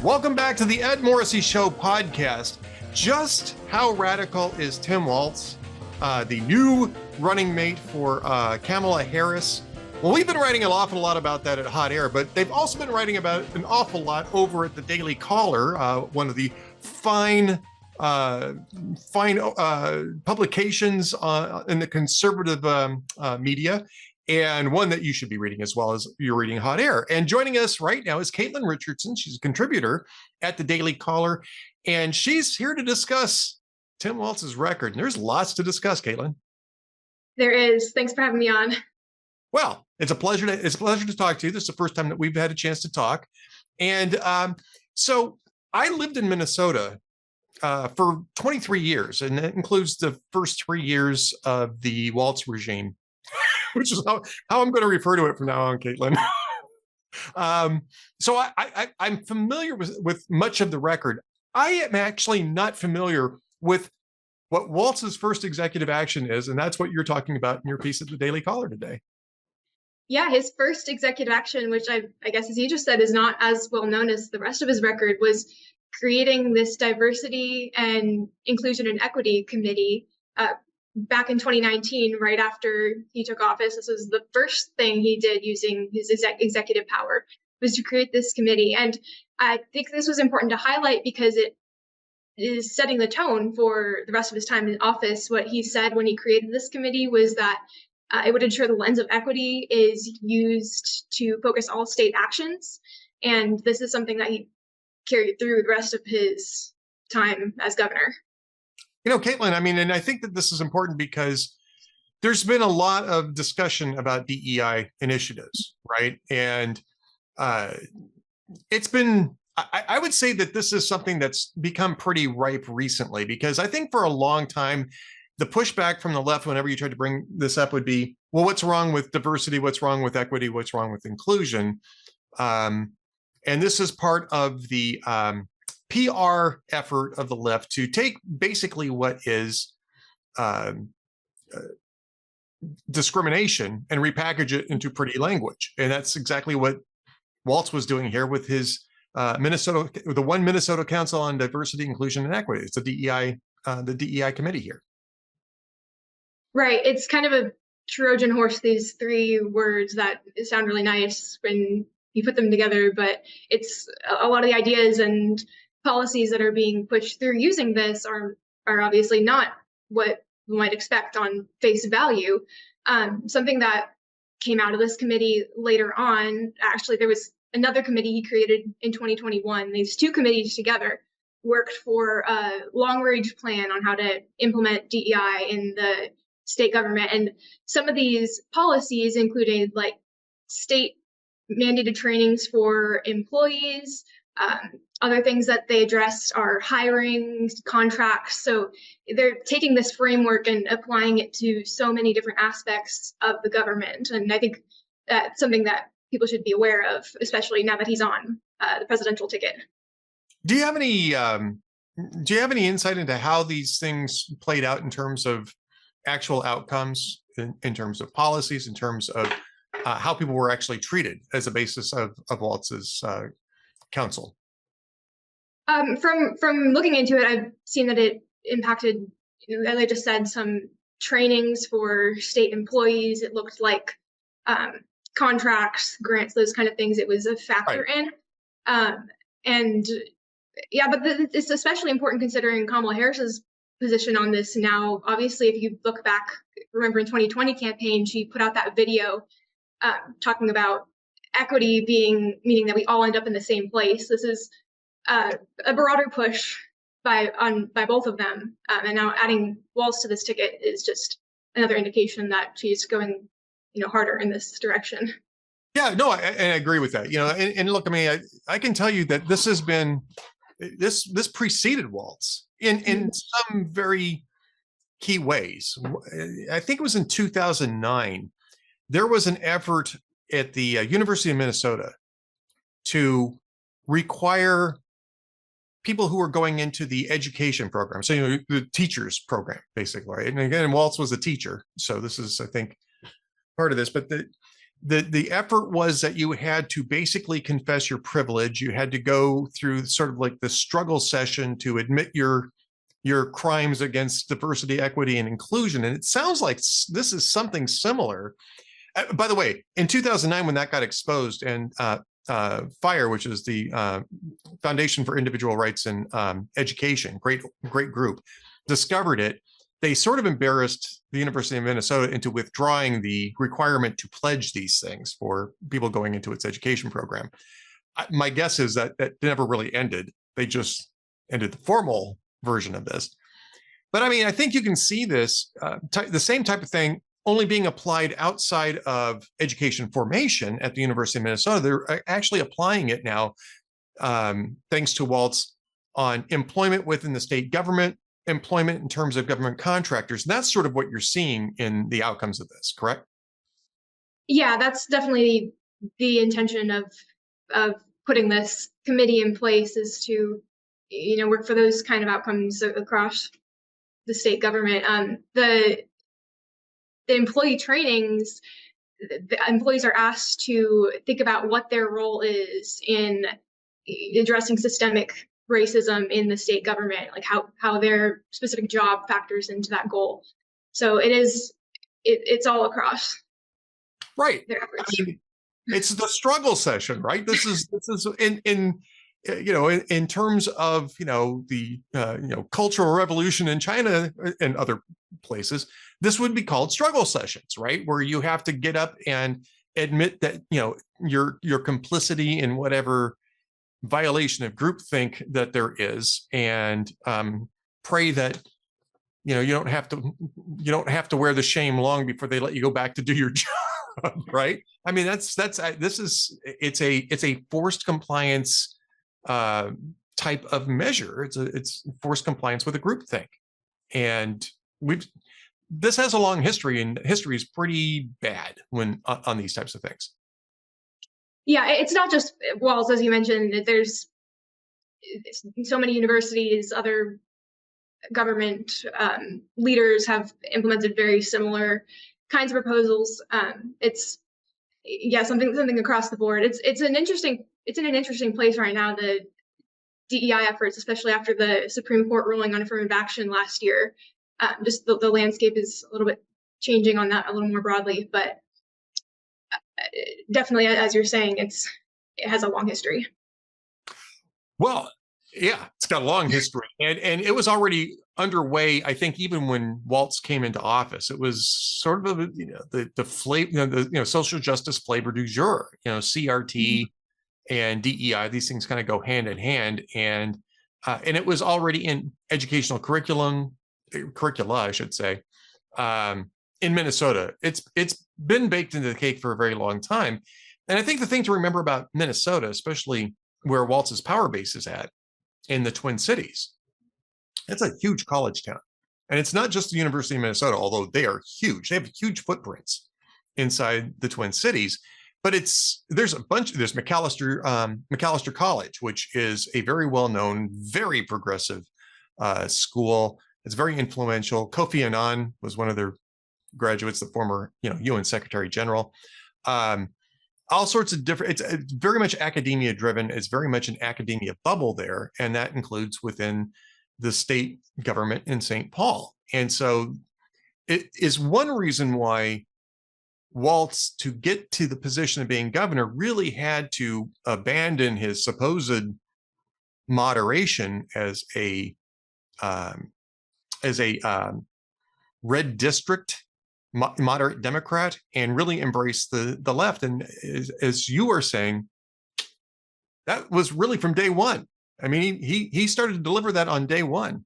Welcome back to the Ed Morrissey Show podcast. Just how radical is Tim Walz, the new running mate for Kamala Harris? Well, we've been writing an awful lot about that at Hot Air, but they've also been writing about an awful lot over at the Daily Caller, one of the fine publications in the conservative media, and one that you should be reading as well as you're reading Hot Air. And joining us right now is Katelynn Richardson. She's a contributor at the Daily Caller, and she's here to discuss Tim Walz's record. And there's lots to discuss, Katelynn. There is. Thanks for having me on. Well, it's a pleasure to talk to you. This is the first time that we've had a chance to talk. And so I lived in Minnesota for 23 years, and that includes the first 3 years of the Walz regime, which is how I'm going to refer to it from now on, Katelynn. So I'm familiar with much of the record. I am actually not familiar with what Walz's first executive action is, and that's what you're talking about in your piece at the Daily Caller today. Yeah, his first executive action, which I guess, as you just said, is not as well known as the rest of his record, was creating this diversity and inclusion and equity committee back in 2019, right after he took office. This was the first thing he did using his executive power, was to create this committee. And I think this was important to highlight because it is setting the tone for the rest of his time in office. What he said when he created this committee was that it would ensure the lens of equity is used to focus all state actions. And this is something that he carried through the rest of his time as governor. You know, Katelynn, I mean, and I think that this is important because there's been a lot of discussion about DEI initiatives, right? And it's been, I would say that this is something that's become pretty ripe recently, because I think for a long time, the pushback from the left, whenever you tried to bring this up, would be, well, what's wrong with diversity? What's wrong with equity? What's wrong with inclusion? And this is part of the PR effort of the left to take basically what is discrimination and repackage it into pretty language. And that's exactly what Walz was doing here with his the one Minnesota Council on Diversity, Inclusion, and Equity. It's the DEI committee here. Right. It's kind of a Trojan horse, these three words that sound really nice when you put them together, but it's a lot of the ideas and policies that are being pushed through using this are obviously not what we might expect on face value. Something that came out of this committee later on, actually, there was another committee he created in 2021. These two committees together worked for a long-range plan on how to implement DEI in the state government. And some of these policies included like state mandated trainings for employees. Other things that they addressed are hiring, contracts. So they're taking this framework and applying it to so many different aspects of the government. And I think that's something that people should be aware of, especially now that he's on the presidential ticket. Do you have any insight into how these things played out in terms of actual outcomes, in terms of policies, in terms of how people were actually treated as a basis of Walz's council? From looking into it, I've seen that it impacted, as I just said, some trainings for state employees. It looked like contracts, grants, those kind of things. It was a factor in. And yeah, but it's especially important considering Kamala Harris's position on this now. Obviously, if you look back, remember in 2020 campaign, she put out that video talking about equity meaning that we all end up in the same place. This is a broader push by both of them, and now adding Walz to this ticket is just another indication that she's going, harder in this direction. Yeah, no, I agree with that. And look, I mean, I can tell you that this has been this preceded Walz in some very key ways. I think it was in 2009. There was an effort at the University of Minnesota to require people who are going into the education program, so the teachers program, basically, right? And again, Walz was a teacher, so this is, I think, part of this. But the effort was that you had to basically confess your privilege. You had to go through sort of like the struggle session to admit your crimes against diversity, equity, and inclusion. And it sounds like this is something similar. By the way, in 2009, when that got exposed, and FIRE, which is the Foundation for Individual Rights in Education, great group, discovered it, they sort of embarrassed the University of Minnesota into withdrawing the requirement to pledge these things for people going into its education program. My guess is that that never really ended. They just ended the formal version of this. But I mean, I think you can see this, the same type of thing only being applied outside of education formation at the University of Minnesota. They're actually applying it now, thanks to Walz, on employment within the state government, employment in terms of government contractors. And that's sort of what you're seeing in the outcomes of this, correct? Yeah, that's definitely the intention of putting this committee in place, is to, work for those kind of outcomes across the state government. The employee trainings, the employees are asked to think about what their role is in addressing systemic racism in the state government, like how their specific job factors into that goal. So it's all across. Right. I mean, it's the struggle session, right? This is in terms of the Cultural Revolution in China and other places, this would be called struggle sessions, right? Where you have to get up and admit that your complicity in whatever violation of groupthink that there is, and pray that you don't have to wear the shame long before they let you go back to do your job, right? I mean, it's a forced compliance type of measure. It's forced compliance with a groupthink, and this has a long history, and history is pretty bad when on these types of things. Yeah, it's not just Walz, as you mentioned. There's so many universities, other government leaders have implemented very similar kinds of proposals. It's something across the board. It's in an interesting place right now. The DEI efforts, especially after the Supreme Court ruling on affirmative action last year, just the landscape is a little bit changing on that a little more broadly, but definitely, as you're saying, it has a long history. Well, yeah, it's got a long history, and it was already underway. I think even when Walz came into office, it was sort of the flavor, social justice flavor du jour. CRT and DEI; these things kind of go hand in hand, and it was already in educational curricula, I should say. In Minnesota, it's been baked into the cake for a very long time. And I think the thing to remember about Minnesota, especially where Walz's power base is at in the Twin Cities, it's a huge college town. And it's not just the University of Minnesota, although they are huge. They have huge footprints inside the Twin Cities. But there's Macalester College, which is a very well-known, very progressive school. It's very influential. Kofi Annan was one of their graduates, the former UN Secretary General. All sorts of different, it's very much academia driven. It's very much an academia bubble there, and that includes within the state government in St. Paul. And so it is one reason why Walz, to get to the position of being governor, really had to abandon his supposed moderation as a red district moderate Democrat, and really embrace the left. And as you were saying, that was really from day one. I mean, he started to deliver that on day one.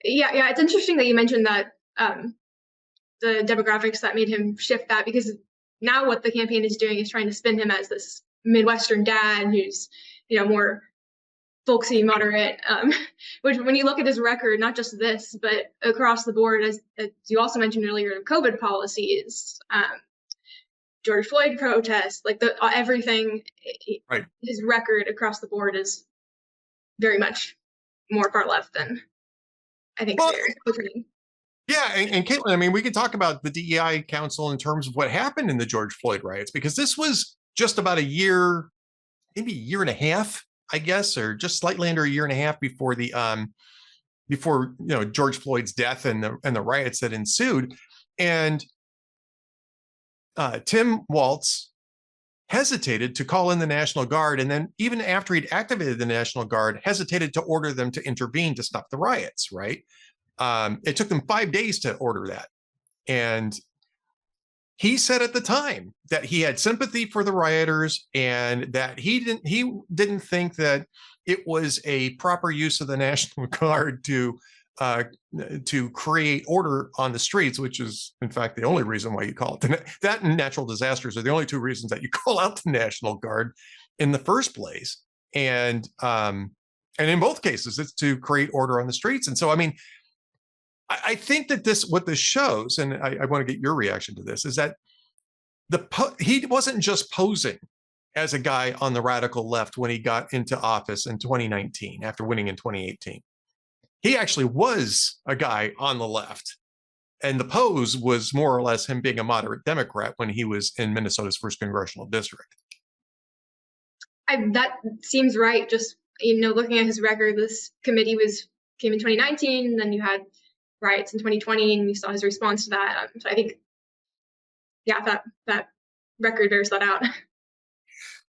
Yeah, it's interesting that you mentioned that the demographics that made him shift that, because now what the campaign is doing is trying to spin him as this Midwestern dad who's more folksy, moderate, which when you look at his record, not just this, but across the board, as you also mentioned earlier, COVID policies, George Floyd protests, like everything, right. His record across the board is very much more far left than I think they're portraying. Yeah, and Caitlin, I mean, we can talk about the DEI Council in terms of what happened in the George Floyd riots, because this was just about a year, maybe a year and a half, I guess, or just slightly under a year and a half before the before George Floyd's death and the riots that ensued. And Tim Walz hesitated to call in the National Guard, and then even after he'd activated the National Guard, hesitated to order them to intervene to stop the riots. Right. It took them 5 days to order that. And he said at the time that he had sympathy for the rioters and that he didn't think that it was a proper use of the National Guard to create order on the streets, which is in fact the only reason why you call it that, and natural disasters are the only two reasons that you call out the National Guard in the first place. And in both cases, it's to create order on the streets. And so, I mean, I think that what this shows, and I want to get your reaction to this, is that he wasn't just posing as a guy on the radical left when he got into office in 2019 after winning in 2018. He actually was a guy on the left, and the pose was more or less him being a moderate Democrat when he was in Minnesota's 1st congressional district. That seems right. Just looking at his record, this committee came in 2019, and then you had riots in 2020, and you saw his response to that. So I think, yeah, that record bears that out.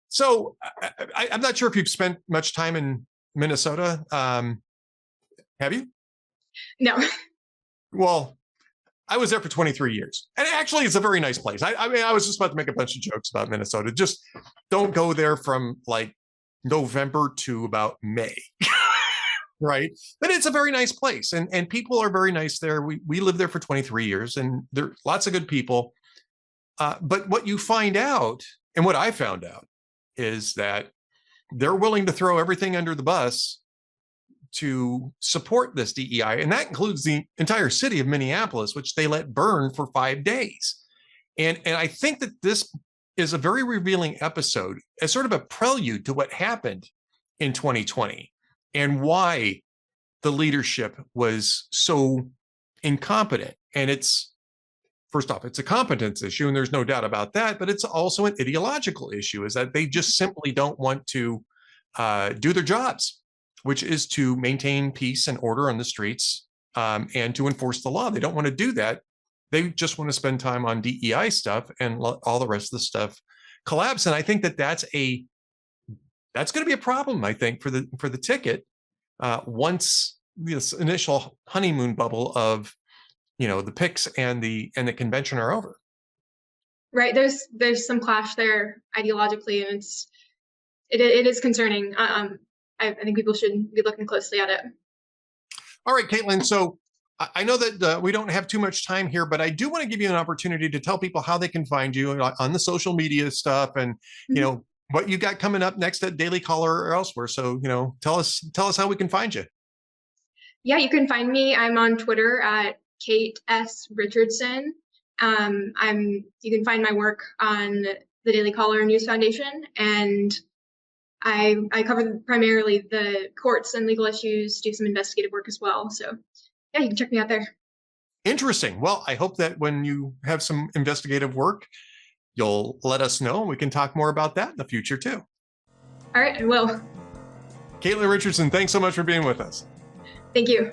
So I'm not sure if you've spent much time in Minnesota. Have you? No. Well, I was there for 23 years. And actually, it's a very nice place. I mean, I was just about to make a bunch of jokes about Minnesota. Just don't go there from like November to about May. Right. But it's a very nice place. And people are very nice there. We lived there for 23 years, and there are lots of good people. But what you find out, and what I found out, is that they're willing to throw everything under the bus to support this DEI. And that includes the entire city of Minneapolis, which they let burn for 5 days. And I think that this is a very revealing episode, as sort of a prelude to what happened in 2020 and why the leadership was so incompetent. And first off, it's a competence issue, and there's no doubt about that, but it's also an ideological issue, is that they just simply don't want to do their jobs, which is to maintain peace and order on the streets and to enforce the law. They don't want to do that. They just want to spend time on DEI stuff and let all the rest of the stuff collapse. And I think that that's going to be a problem, I think, for the ticket once this initial honeymoon bubble of the picks and the convention are over. Right. There's some clash there ideologically, and it is concerning. I think people should be looking closely at it. All right, Katelynn. So I know that we don't have too much time here, but I do want to give you an opportunity to tell people how they can find you on the social media stuff, and what you got coming up next at Daily Caller or elsewhere. So tell us how we can find you. Yeah, you can find me. I'm on Twitter at Kate S. Richardson. You can find my work on the Daily Caller News Foundation, and I cover primarily the courts and legal issues, do some investigative work as well. So yeah, you can check me out there. Interesting. Well, I hope that when you have some investigative work, you'll let us know, and we can talk more about that in the future too. All right, I will. Katelynn Richardson, thanks so much for being with us. Thank you.